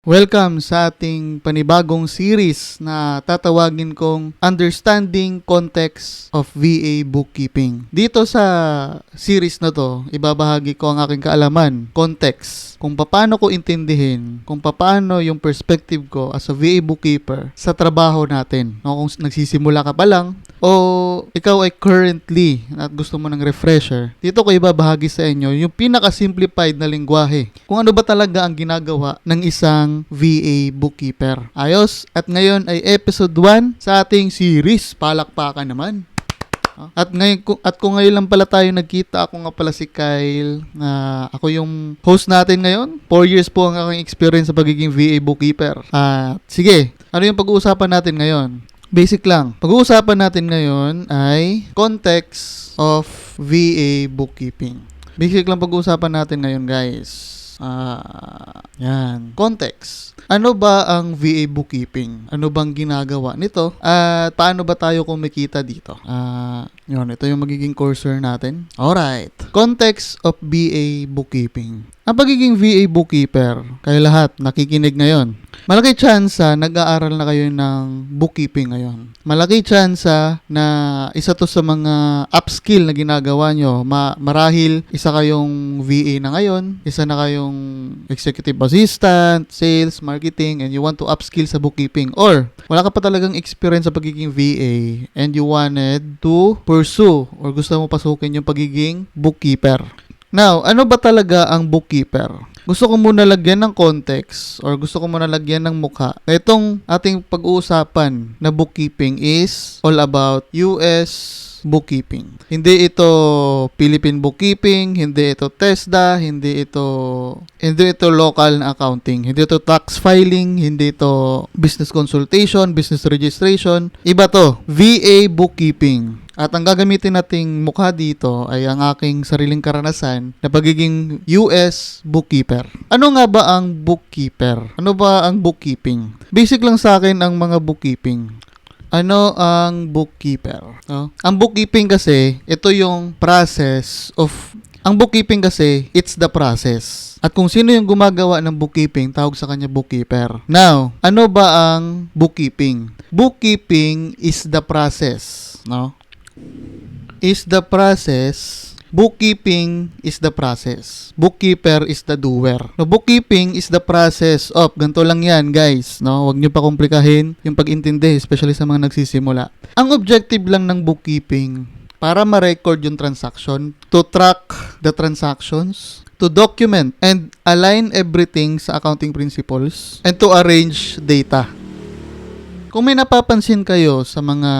Welcome sa ating panibagong series na tatawagin kong Understanding Context of VA Bookkeeping. Dito sa series na to, ibabahagi ko ang aking kaalaman, context, kung paano ko intindihin, kung paano yung perspective ko as a VA bookkeeper sa trabaho natin. No, kung nagsisimula ka pa lang, o ikaw ay currently at gusto mo ng refresher, dito ko ibabahagi sa inyo yung pinaka-simplified na lingwahe. Kung ano ba talaga ang ginagawa ng isang VA bookkeeper. Ayos? At ngayon ay episode 1 sa ating series. Palakpakan naman. At kung ngayon lang pala tayo nagkita, ako nga pala si Kyle. Ako yung host natin ngayon. 4 years po ang aking experience sa pagiging VA bookkeeper. Sige, ano yung pag-uusapan natin ngayon? Basic lang. Pag-uusapan natin ngayon ay context of VA bookkeeping. Basic lang pag-uusapan natin ngayon, guys. Yan. Context. Ano ba ang VA bookkeeping? Ano bang ginagawa nito? At paano ba tayo kumikita dito? Yun, ito yung magiging cursor natin. Alright. Context of VA bookkeeping. Ang pagiging VA bookkeeper, kayo lahat nakikinig ngayon. Malaki tsansa nag-aaral na kayo ng bookkeeping ngayon. Malaki tsansa na isa to sa mga upskill na ginagawa nyo. Marahil isa kayong VA na ngayon, isa na kayong executive assistant, sales, marketing, and you want to upskill sa bookkeeping. Or wala ka pa talagang experience sa pagiging VA and you wanted to pursue or gusto mo pasukin yung pagiging bookkeeper. Now, ano ba talaga ang bookkeeper? Gusto ko muna lagyan ng context or gusto ko muna lagyan ng mukha. Itong ating pag-uusapan na bookkeeping is all about US bookkeeping. Hindi ito Philippine bookkeeping, hindi ito TESDA, hindi ito local na accounting, hindi ito tax filing, hindi ito business consultation, business registration. Iba to, VA bookkeeping. At ang gagamitin nating mukha dito ay ang aking sariling karanasan na pagiging US bookkeeper. Ano nga ba ang bookkeeper? Ano ba ang bookkeeping? Basic lang sa akin ang mga bookkeeping. Ano ang bookkeeper? No? Ang bookkeeping kasi, ito yung process of... Ang bookkeeping kasi, it's the process. At kung sino yung gumagawa ng bookkeeping, tawag sa kanya bookkeeper. Now, ano ba ang bookkeeping? Bookkeeping is the process. No? Is the process. Bookkeeping is the process. Bookkeeper is the doer. No, bookkeeping is the process of, ganito lang yan, guys. No? Huwag nyo pa komplikahin yung pag-intindi, especially sa mga nagsisimula. Ang objective lang ng bookkeeping, para ma-record yung transaction, to track the transactions, to document and align everything sa accounting principles, and to arrange data. Kung may napapansin kayo sa mga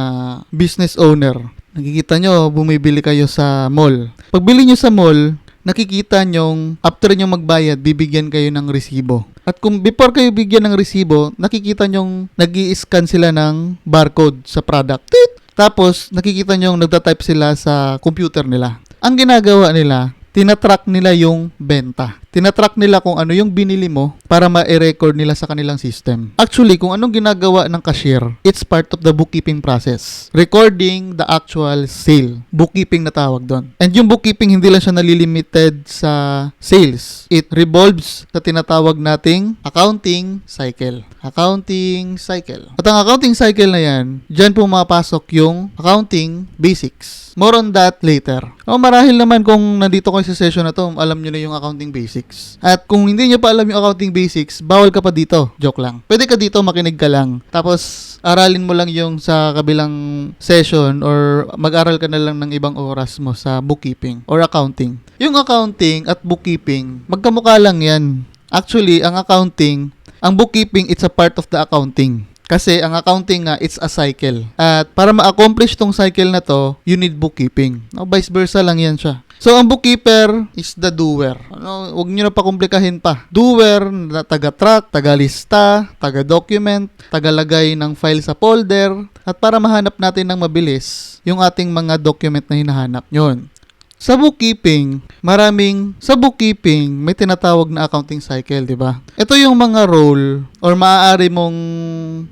business owner, nakikita nyo, bumibili kayo sa mall. Pagbili nyo sa mall, nakikita nyo, after nyo magbayad, bibigyan kayo ng resibo. At kung before kayo bigyan ng resibo, nakikita nyo, nag-i-scan sila ng barcode sa product. Tapos, nakikita nyo, nagtatype sila sa computer nila. Ang ginagawa nila, tinatrack nila yung benta. Tinatrack nila kung ano yung binili mo para ma-record nila sa kanilang system. Actually, kung anong ginagawa ng cashier, it's part of the bookkeeping process. Recording the actual sale. Bookkeeping na tawag doon. And yung bookkeeping, hindi lang siya nalilimited sa sales. It revolves sa tinatawag nating accounting cycle. Accounting cycle. At ang accounting cycle na yan, dyan pumapasok yung accounting basics. More on that later. Marahil naman kung nandito kayo sa session na to, alam nyo na yung accounting basics. At kung hindi nyo pa alam yung accounting basics, bawal ka pa dito. Joke lang. Pwede ka dito, makinig ka lang. Tapos, aralin mo lang yung sa kabilang session or mag-aral ka na lang ng ibang oras mo sa bookkeeping or accounting. Yung accounting at bookkeeping, magkamukha lang yan. Actually, ang bookkeeping, it's a part of the accounting. Kasi ang accounting nga, it's a cycle. At para ma-accomplish tong cycle na to, you need bookkeeping. Vice versa lang yan siya. So, ang bookkeeper is the doer. Huwag nyo na pa komplikahin pa. Doer, na taga-track, taga-lista, taga-document, tagalagay ng file sa folder. At para mahanap natin ng mabilis, yung ating mga document na hinahanap. Yun. Sa bookkeeping, may tinatawag na accounting cycle, di ba? Ito yung mga role or maaari mong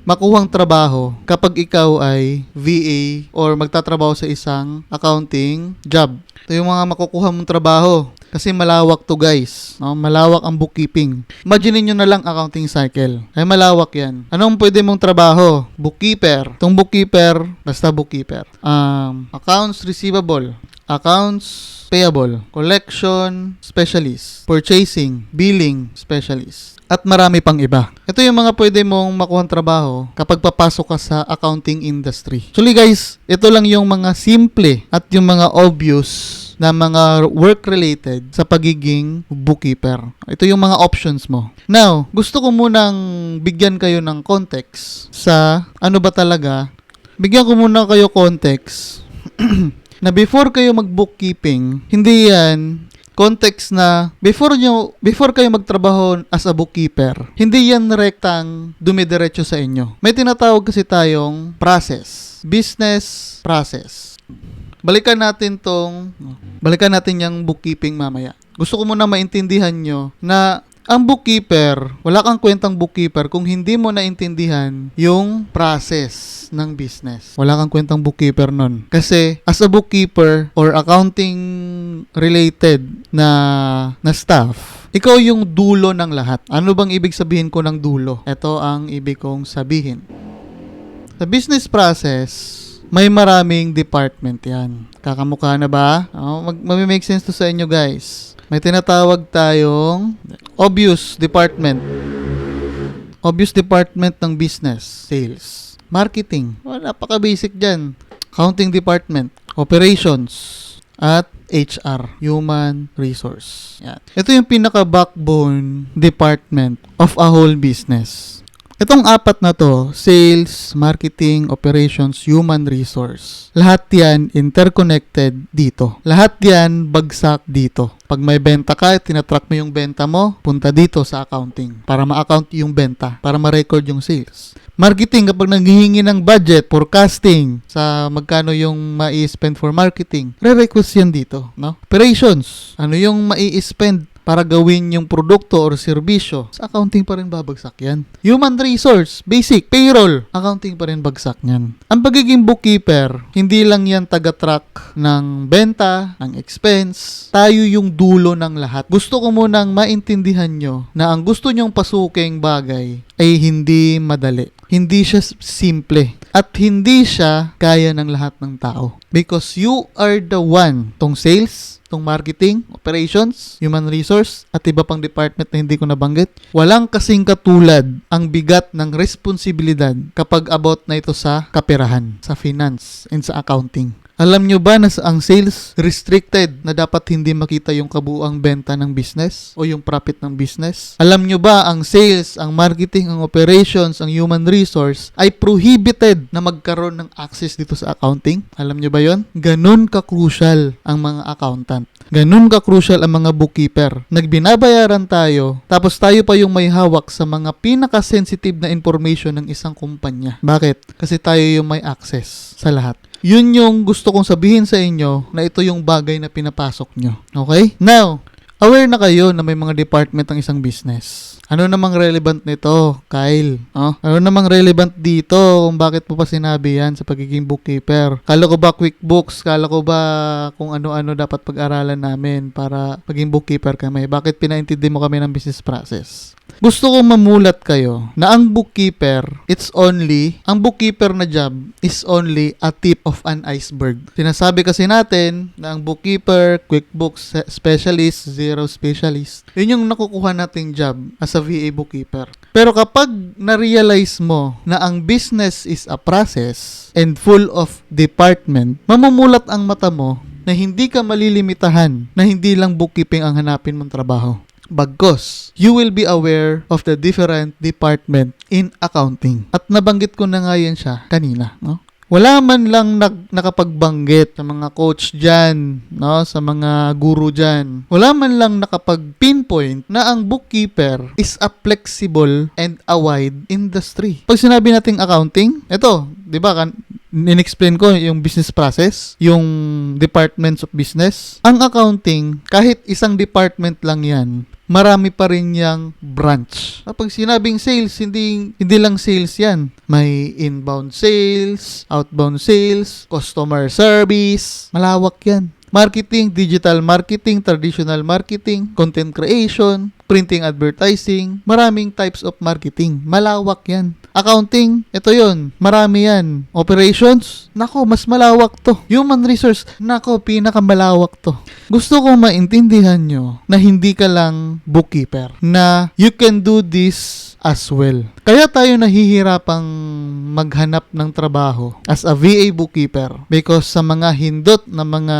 makuhang trabaho kapag ikaw ay VA or magtatrabaho sa isang accounting job. Ito yung mga makukuha mong trabaho. Kasi malawak to guys. No? Malawak ang bookkeeping. Imagine nyo na lang accounting cycle. Ay malawak yan. Anong pwede mong trabaho? Bookkeeper. Itong bookkeeper, basta bookkeeper. Accounts receivable. Accounts payable, collection specialist, purchasing, billing specialist, at marami pang iba. Ito yung mga pwede mong makuha trabaho kapag papasok ka sa accounting industry. Actually guys, ito lang yung mga simple at yung mga obvious na mga work-related sa pagiging bookkeeper. Ito yung mga options mo. Now, gusto ko munang bigyan kayo ng context sa ano ba talaga. Bigyan ko muna kayo context na before kayo mag-bookkeeping, hindi yan context na before kayo magtrabaho as a bookkeeper, hindi yan rektang dumidiretso sa inyo. May tinatawag kasi tayong process, business process. Balikan natin yung bookkeeping mamaya. Gusto ko muna maintindihan nyo na ang bookkeeper, wala kang kwentang bookkeeper kung hindi mo naintindihan yung process ng business. Wala kang kwentang bookkeeper nun. Kasi as a bookkeeper or accounting related na staff, ikaw yung dulo ng lahat. Ano bang ibig sabihin ko ng dulo? Ito ang ibig kong sabihin. Sa business process, may maraming department yan. Kakamukha na ba? Mag-make sense to sa inyo guys. May tinatawag tayong obvious department. Obvious department ng business, sales, marketing. Napaka-basic dyan. Accounting department, operations, at HR, human resource. Yan. Ito yung pinaka-backbone department of a whole business. Itong apat na to, sales, marketing, operations, human resource. Lahat yan interconnected dito. Lahat yan bagsak dito. Pag may benta ka, tinatrack mo yung benta mo, punta dito sa accounting para ma-account yung benta, para ma-record yung sales. Marketing, kapag naghihingi ng budget, forecasting sa magkano yung mai-spend for marketing, re-request yan dito. No? Operations, ano yung mai-spend para gawin yung produkto or serbisyo, sa accounting pa rin babagsak yan. Human resource, basic, payroll, accounting pa rin bagsak yan. Ang pagiging bookkeeper, hindi lang yan taga-track ng benta, ng expense, tayo yung dulo ng lahat. Gusto ko munang maintindihan nyo na ang gusto nyong pasuking bagay ay hindi madali. Hindi siya simple. At hindi siya kaya ng lahat ng tao. Because you are the one, tong sales, tong marketing, operations, human resource, at iba pang department na hindi ko nabanggit. Walang kasing katulad ang bigat ng responsibilidad kapag about na ito sa kaperahan, sa finance, and sa accounting. Alam nyo ba na ang sales restricted na dapat hindi makita yung kabuuang benta ng business o yung profit ng business? Alam nyo ba ang sales, ang marketing, ang operations, ang human resource ay prohibited na magkaroon ng access dito sa accounting? Alam nyo ba yon? Ganun ka-crucial ang mga accountant. Ganun ka-crucial ang mga bookkeeper. Nagbinabayaran tayo, tapos tayo pa yung may hawak sa mga pinaka-sensitive na information ng isang kumpanya. Bakit? Kasi tayo yung may access sa lahat. Yun yung gusto kong sabihin sa inyo na ito yung bagay na pinapasok nyo. Okay? Now, aware na kayo na may mga department ng isang business. Ano namang relevant nito, Kyle? Ano namang relevant dito kung bakit mo pa sinabi yan sa pagiging bookkeeper? Kala ko ba QuickBooks? Kala ko ba kung ano-ano dapat pag-aralan namin para maging bookkeeper kami? Bakit pinaintindi mo kami ng business process? Gusto kong mamulat kayo na ang bookkeeper na job is only a tip of an iceberg. Sinasabi kasi natin na ang bookkeeper, QuickBooks specialist, zero specialist, yun yung nakukuha nating job as a VA bookkeeper. Pero kapag na-realize mo na ang business is a process and full of department, mamumulat ang mata mo na hindi ka malilimitahan na hindi lang bookkeeping ang hanapin mong trabaho. Bagkus, you will be aware of the different department in accounting. At nabanggit ko na nga yan siya kanina, no? Wala man lang nakapagbanggit sa mga coach dyan, no? Sa mga guru dyan. Wala man lang nakapag-pinpoint na ang bookkeeper is a flexible and a wide industry. Pag sinabi nating accounting, ito, di ba, in-explain ko yung business process, yung departments of business. Ang accounting, kahit isang department lang yan, marami pa rin yang branch. Kapag sinabing sales, hindi lang sales yan. May inbound sales, outbound sales, customer service. Malawak yan. marketing, digital marketing, traditional marketing, content creation, printing, advertising, maraming types of marketing. Malawak yan. Accounting, ito yon, marami yan. Operations, nako, mas malawak to. Human resource, nako, pinakamalawak to. Gusto ko maintindihan nyo na hindi ka lang bookkeeper, na you can do this as well. Kaya tayo nahihirapang maghanap ng trabaho as a VA bookkeeper because sa mga hindot na mga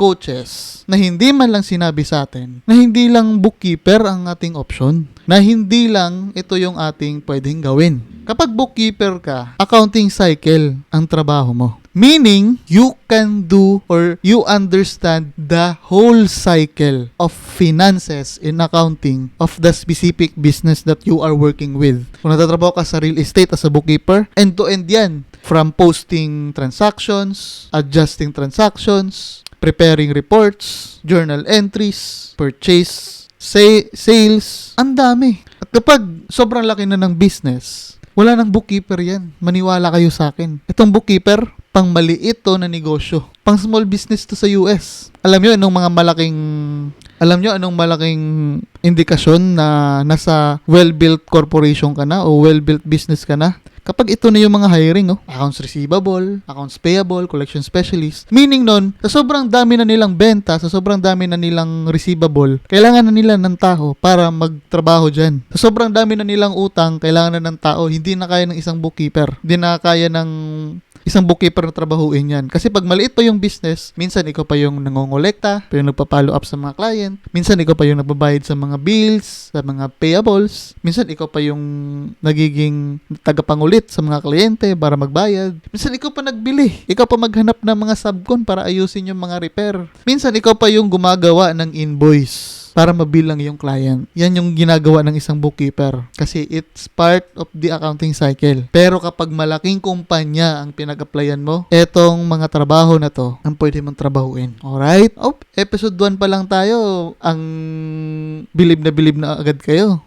coaches na hindi man lang sinabi sa atin na hindi lang bookkeeper ang ating option, na hindi lang ito yung ating pwedeng gawin. Kapag bookkeeper ka, accounting cycle ang trabaho mo. Meaning, you can do or you understand the whole cycle of finances in accounting of the specific business that you are working with. Kung natatrabaho ka sa real estate as a bookkeeper, end-to-end yan. From posting transactions, adjusting transactions, preparing reports, journal entries, purchase, sales, ang dami. At kapag sobrang laki na ng business, wala nang bookkeeper yan. Maniwala kayo sa akin. Itong bookkeeper, pang maliit to na negosyo. Pang small business to sa US. Alam nyo anong malaking indikasyon na nasa well-built corporation ka na o well-built business ka na? Kapag ito na yung mga hiring, accounts receivable, accounts payable, collection specialist. Meaning nun, sa sobrang dami na nilang benta, sa sobrang dami na nilang receivable, kailangan na nila ng tao para magtrabaho dyan. Sa sobrang dami na nilang utang, kailangan na ng tao. Hindi na kaya ng isang bookkeeper. Hindi na kaya ng isang bookkeeper na trabahuin yan. Kasi pag maliit pa yung business, minsan ikaw pa yung nangongolekta, pa yung nagpa-follow up sa mga client, minsan ikaw pa yung nagbabayad sa mga bills, sa mga payables, minsan ikaw pa yung nagiging tagapangulit sa mga kliyente para magbayad, minsan ikaw pa nagbili, ikaw pa maghanap ng mga subcon para ayusin yung mga repair, minsan ikaw pa yung gumagawa ng invoice para mabilang yung client. Yan yung ginagawa ng isang bookkeeper kasi it's part of the accounting cycle. Pero kapag malaking kumpanya ang pinag-applyan mo, etong mga trabaho na to ang pwede mong trabahuin. Alright? Episode 1 pa lang tayo. Ang bilib na agad kayo.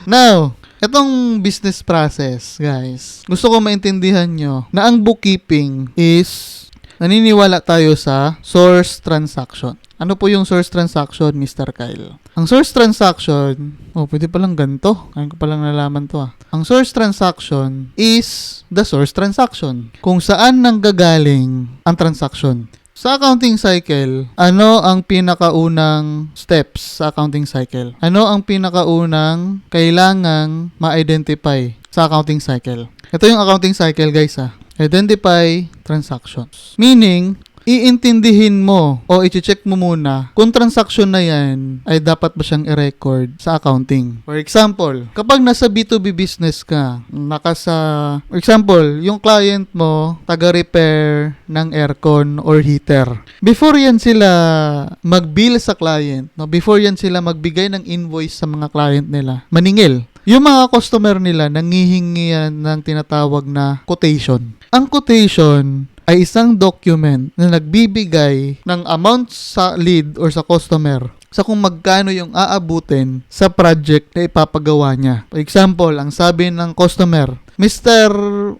Now, itong business process, guys, gusto ko maintindihan nyo na ang bookkeeping is naniniwala tayo sa source transaction. Ano po yung source transaction, Mr. Kyle? Ang source transaction, pwede palang ganito. Ngayon ko palang nalaman to Ang source transaction is the source transaction. Kung saan nanggagaling ang transaction. Sa accounting cycle, ano ang pinakaunang steps sa accounting cycle? Ano ang pinakaunang kailangang ma-identify sa accounting cycle? Ito yung accounting cycle, guys. Identify transactions. Meaning, iintindihin mo o i-check mo muna kung transaction na yan ay dapat ba siyang i-record sa accounting. For example, kapag nasa B2B business ka, for example, yung client mo taga-repair ng aircon or heater. Before yan sila mag-bill sa client, before yan sila magbigay ng invoice sa mga client nila, maningil. Yung mga customer nila nangihingi yan ng tinatawag na quotation. Ang quotation ay isang document na nagbibigay ng amount sa lead or sa customer sa kung magkano yung aabutin sa project na ipapagawa niya. For example, ang sabi ng customer, Mr.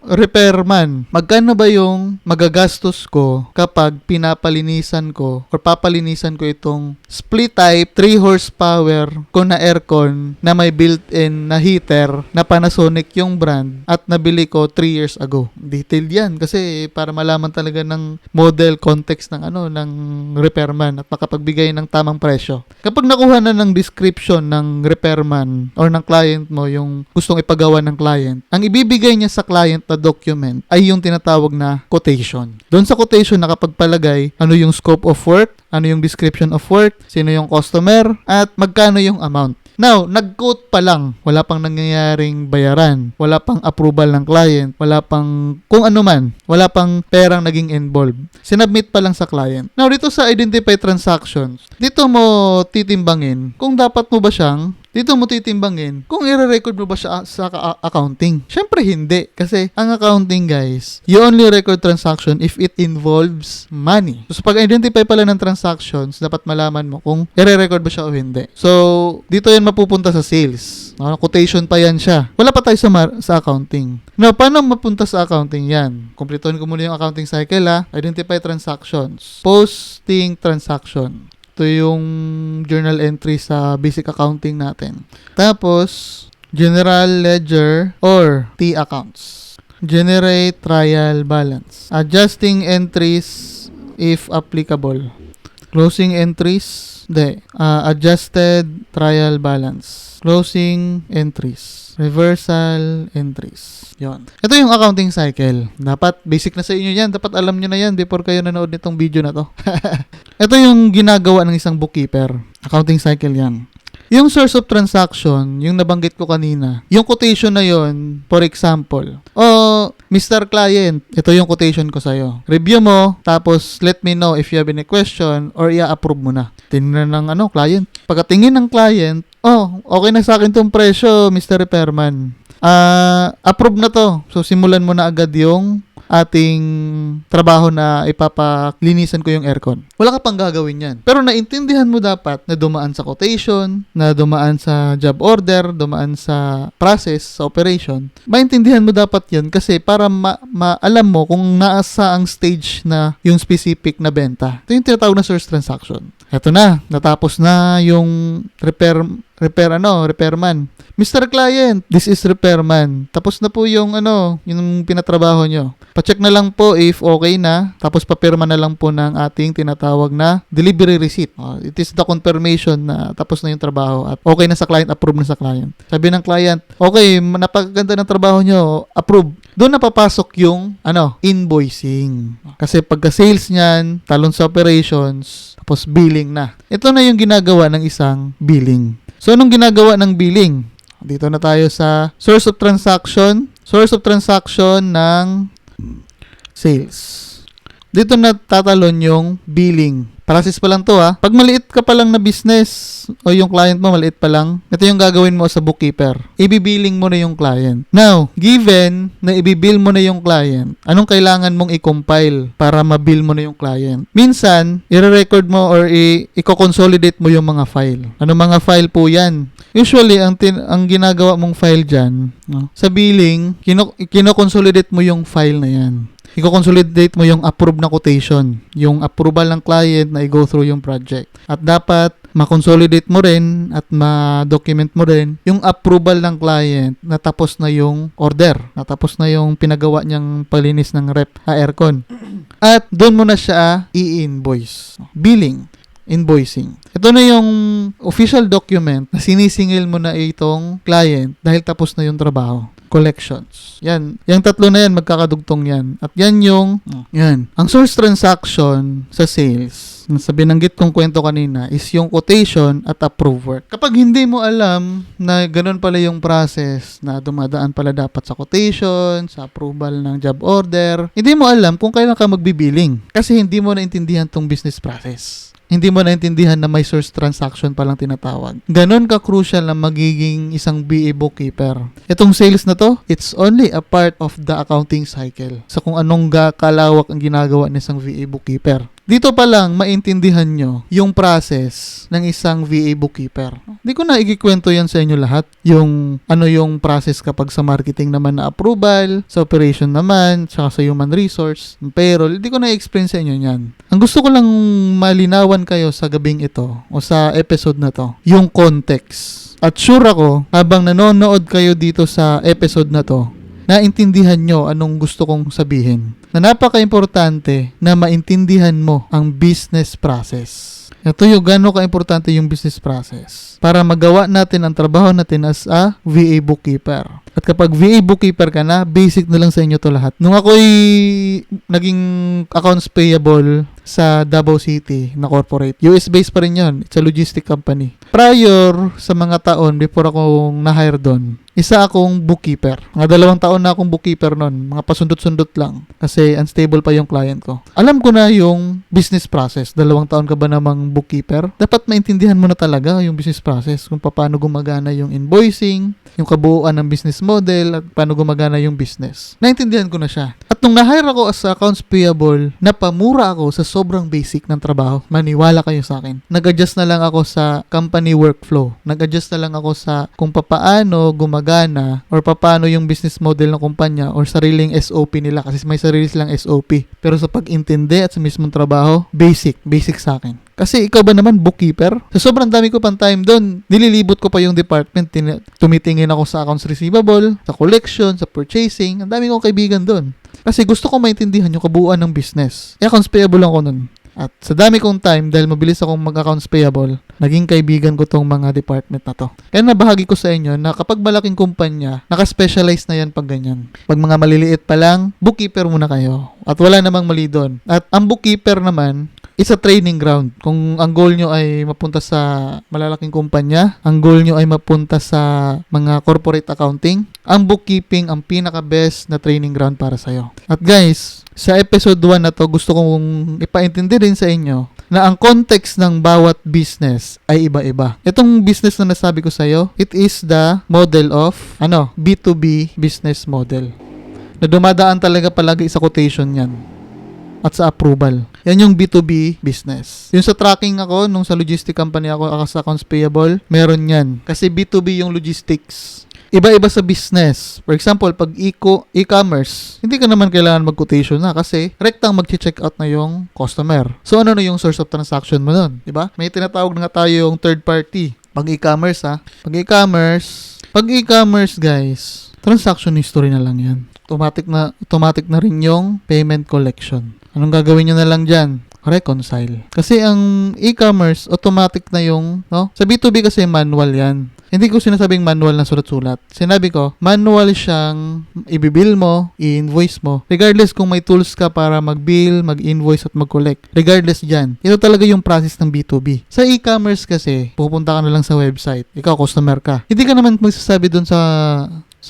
Repairman, magkano ba yung magagastos ko kapag pinapalinisan ko or papalinisan ko itong split type 3 horsepower ko na aircon na may built-in na heater na Panasonic yung brand at nabili ko 3 years ago. Detailed yan kasi para malaman talaga ng model context ng ng repairman at makapagbigay ng tamang presyo. Kapag nakuha na ng description ng repairman or ng client mo yung gustong ipagawa ng client, ang ibibigay niya sa client na document ay yung tinatawag na quotation. Doon sa quotation nakapagpalagay ano yung scope of work, ano yung description of work, sino yung customer, at magkano yung amount. Now, nag-quote pa lang, wala pang nangyayaring bayaran, wala pang approval ng client, wala pang kung ano man, wala pang perang naging involved. Sinubmit pa lang sa client. Now, dito sa identify transactions, dito mo titimbangin kung dapat mo ba siyang kung i-record mo ba siya sa accounting. Syempre hindi. Kasi ang accounting, guys, you only record transaction if it involves money. So, pag identify pala ng transactions, dapat malaman mo kung i-record ba siya o hindi. So, dito yan mapupunta sa sales. Quotation pa yan siya. Wala pa tayo sa accounting. Now, paano mapunta sa accounting yan? Kumplituhin ko muna yung accounting cycle Identify transactions. Posting transaction. Ito yung journal entry sa basic accounting natin. Tapos, general ledger or T accounts. Generate trial balance. Adjusting entries if applicable. Closing entries. Adjusted trial balance. Closing entries. Reversal entries. Yon. Ito yung accounting cycle. Dapat, basic na sa inyo yan. Dapat alam nyo na yan before kayo nanood nitong video na to. Ito yung ginagawa ng isang bookkeeper. Accounting cycle yan. Yung source of transaction, yung nabanggit ko kanina, yung quotation na yon, for example, Mr. Client, ito yung quotation ko sa'yo. Review mo, tapos let me know if you have any question or i-approve mo na. Tingnan ng client. Pagkatingin ng client, okay na sa akin tong presyo, Mr. Repairman. Approve na to. So, simulan mo na agad yung ating trabaho na ipapaklinisan ko yung aircon. Wala ka pang gagawin yan. Pero naintindihan mo dapat na dumaan sa quotation, na dumaan sa job order, dumaan sa process, sa operation. Maintindihan mo dapat yan kasi para alam mo kung naasa ang stage na yung specific na benta. Ito yung tinatawag na source transaction. Ito na, natapos na yung repairman. Mr. Client, this is repairman. Tapos na po yung yung pinatrabaho nyo. Pa-check na lang po if okay na. Tapos papirma na lang po ng ating tinatawag na delivery receipt. It is the confirmation na tapos na yung trabaho at okay na sa client, approve na sa client. Sabi ng client, okay, napakaganda ng trabaho nyo, approve. Doon na papasok yung invoicing. Kasi pagka sales niyan, talon sa operations, tapos billing na. Ito na yung ginagawa ng isang billing. So, anong ginagawa ng billing? Dito na tayo sa source of transaction. Source of transaction ng sales. Dito na tatalon yung billing. Process pa lang to Pag maliit ka pa lang na business o yung client mo maliit pa lang, ito yung gagawin mo sa bookkeeper. Ibibilling mo na yung client. Now, given na ibibill mo na yung client, anong kailangan mong i-compile para mabill mo na yung client? Minsan, i-record mo or i-consolidate mo yung mga file. Anong mga file po yan? Usually, ang ginagawa mong file dyan, sa billing, kino-consolidate mo yung file na yan. I-consolidate mo yung approve na quotation, yung approval ng client na i-go through yung project. At dapat ma-consolidate mo rin at ma-document mo rin yung approval ng client na tapos na yung order, na tapos na yung pinagawa niyang palinis ng aircon. At doon mo na siya i-invoice. Billing, invoicing. Ito na yung official document na sinisingil mo na itong client dahil tapos na yung trabaho. Collections. Yan. Yung tatlo na yan, magkakadugtong yan. At yan yung, ang source transaction sa sales, sa binanggit kong kwento kanina, is yung quotation at approve work. Kapag hindi mo alam na ganun pala yung process, na dumadaan pala dapat sa quotation, sa approval ng job order, hindi mo alam kung kailan ka magbibiling. Kasi hindi mo naintindihan tong business process. Hindi mo naintindihan na may source transaction palang tinatawag. Ganon ka-crucial na magiging isang BA bookkeeper. Itong sales na to, it's only a part of the accounting cycle. Sa kung anong kalawak ang ginagawa ng isang VA bookkeeper. Dito pa lang, maintindihan nyo yung process ng isang VA bookkeeper. Hindi ko na ikikwento yan sa inyo lahat. Yung yung process kapag sa marketing naman na approval, sa operation naman, saka sa human resource, payroll. Hindi ko na i-explain sa inyo yan. Ang gusto ko lang malinawan kayo sa gabing ito o sa episode na to, yung context. At sure ako, habang nanonood kayo dito sa episode na to, naintindihan nyo anong gusto kong sabihin. Na napaka-importante na maintindihan mo ang business process. Ito yung gano'n ka-importante yung business process para magawa natin ang trabaho natin as a VA bookkeeper. At kapag VA bookkeeper ka na, basic na lang sa inyo to lahat. Nung ako'y naging accounts payable sa Davao City na corporate, US-based pa rin yun. It's a logistic company. Prior sa mga taon before ako na-hire doon, Isa akong bookkeeper. Mga 2 taon na akong bookkeeper nun. Mga pasundot-sundot lang. Kasi unstable pa yung client ko. Alam ko na yung business process. 2 taon ka ba namang bookkeeper? Dapat maintindihan mo na talaga yung business process. Kung paano gumagana yung invoicing, yung kabuuan ng business model, at paano gumagana yung business. Naintindihan ko na siya. At nung na-hire ako as accounts payable, napamura ako sa sobrang basic ng trabaho. Maniwala kayo sa akin. Nag-adjust na lang ako sa company workflow. Nag-adjust na lang ako sa kung paano gumagana or paano yung business model ng kumpanya or sariling SOP nila kasi may sarili silang SOP. Pero sa pag-intindi at sa mismong trabaho, basic sa akin. Kasi ikaw ba naman bookkeeper? Sa sobrang dami ko pang time doon, nililibot ko pa yung department. Tumitingin ako sa accounts receivable, sa collection, sa purchasing. Ang dami kong kaibigan doon. Kasi gusto ko maintindihan yung kabuuan ng business. Accounts payable lang ako nun. At sa dami kong time, dahil mabilis akong mag-accounts payable, naging kaibigan ko tong mga department na to. Kaya nabahagi ko sa inyo na kapag malaking kumpanya, naka-specialize na yan pag ganyan. Pag mga maliliit pa lang, bookkeeper muna kayo. At wala namang mali doon. At ang bookkeeper naman, is a training ground. Kung ang goal nyo ay mapunta sa malalaking kumpanya, ang goal nyo ay mapunta sa mga corporate accounting, ang bookkeeping ang pinaka-best na training ground para sa'yo. At guys, sa episode 1 na to, gusto kong ipaintindi rin sa inyo na ang context ng bawat business ay iba-iba. Itong business na nasabi ko sa'yo, it is the model of B2B business model. Na dumadaan talaga palagi sa quotation yan at sa approval. Yan yung B2B business. Yung sa tracking ako, nung sa logistic company ako sa accounts payable, meron yan. Kasi B2B yung logistics. Iba-iba sa business. For example, pag e-commerce, hindi ka naman kailangan mag-quotation na kasi rektang mag-check out na yung customer. So, ano na yung source of transaction mo nun? Diba? May tinatawag na nga tayo yung third party. Pag e-commerce, Pag e-commerce, guys, transaction history na lang yan. Automatic na rin yung payment collection. Anong gagawin nyo na lang dyan? Reconcile. Kasi ang e-commerce, automatic na yung, Sa B2B kasi manual yan. Hindi ko sinasabing manual na sulat-sulat. Sinabi ko, manual siyang ibibill mo, i-invoice mo. Regardless kung may tools ka para mag-bill, mag-invoice at mag-collect. Regardless dyan. Ito talaga yung process ng B2B. Sa e-commerce kasi, pupunta ka na lang sa website. Ikaw, customer ka. Hindi ka naman magsasabi dun sa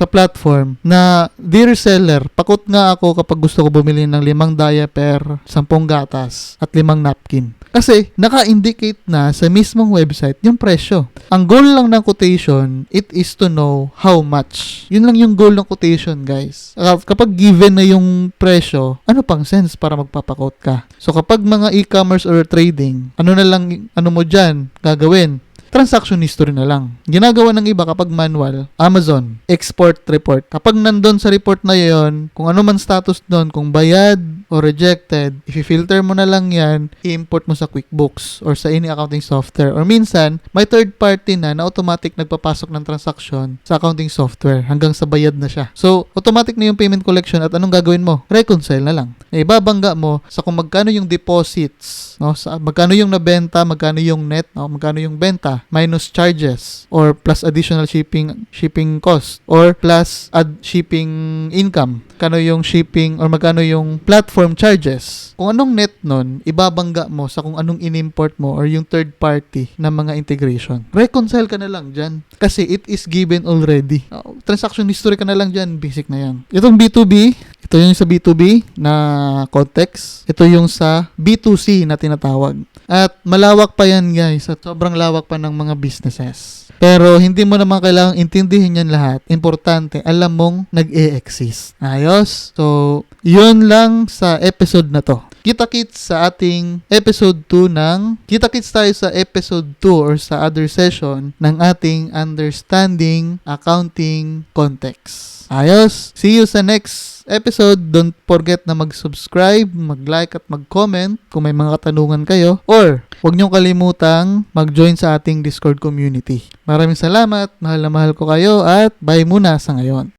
platform na, dear seller, pakot nga ako kapag gusto ko bumili ng 5 diaper, 10 gatas, at 5 napkin. Kasi, naka-indicate na sa mismong website yung presyo. Ang goal lang ng quotation, it is to know how much. Yun lang yung goal ng quotation, guys. Kapag given na yung presyo, ano pang sense para magpapakot ka? So, kapag mga e-commerce or trading, ano mo dyan gagawin? Transaction history na lang. Ginagawa ng iba kapag manual, Amazon, export report. Kapag nandun sa report na yon, kung ano man status doon, kung bayad o rejected, i-filter mo na lang yan, i-import mo sa QuickBooks or sa any accounting software. Or minsan, may third party na automatic nagpapasok ng transaction sa accounting software hanggang sa bayad na siya. So, automatic na yung payment collection at anong gagawin mo? Reconcile na lang. Ibabangga mo sa kung magkano yung deposits, sa magkano yung nabenta, magkano yung net, magkano yung benta, minus charges or plus additional shipping cost or plus shipping income, magkano yung shipping or magkano yung platform charges. Kung anong net nun, ibabangga mo sa kung anong in-import mo or yung third party na mga integration. Reconcile ka na lang dyan kasi it is given already. Transaction history ka na lang dyan, basic na yan. Itong B2B, ito yung sa B2B na context. Ito yung sa B2C na tinatawag. At malawak pa yan, guys. At sobrang lawak pa ng mga businesses. Pero hindi mo naman kailangang intindihin yan lahat. Importante, alam mong nag-e-exist. Ayos? So, yun lang sa episode na to. Kita-kits sa ating episode 2 kita-kits tayo sa episode 2 or sa other session ng ating Understanding Accounting Context. Ayos? See you sa next episode. Don't forget na mag-subscribe, mag-like at mag-comment kung may mga katanungan kayo. Or, huwag niyong kalimutang mag-join sa ating Discord community. Maraming salamat, mahal na mahal ko kayo at bye muna sa ngayon.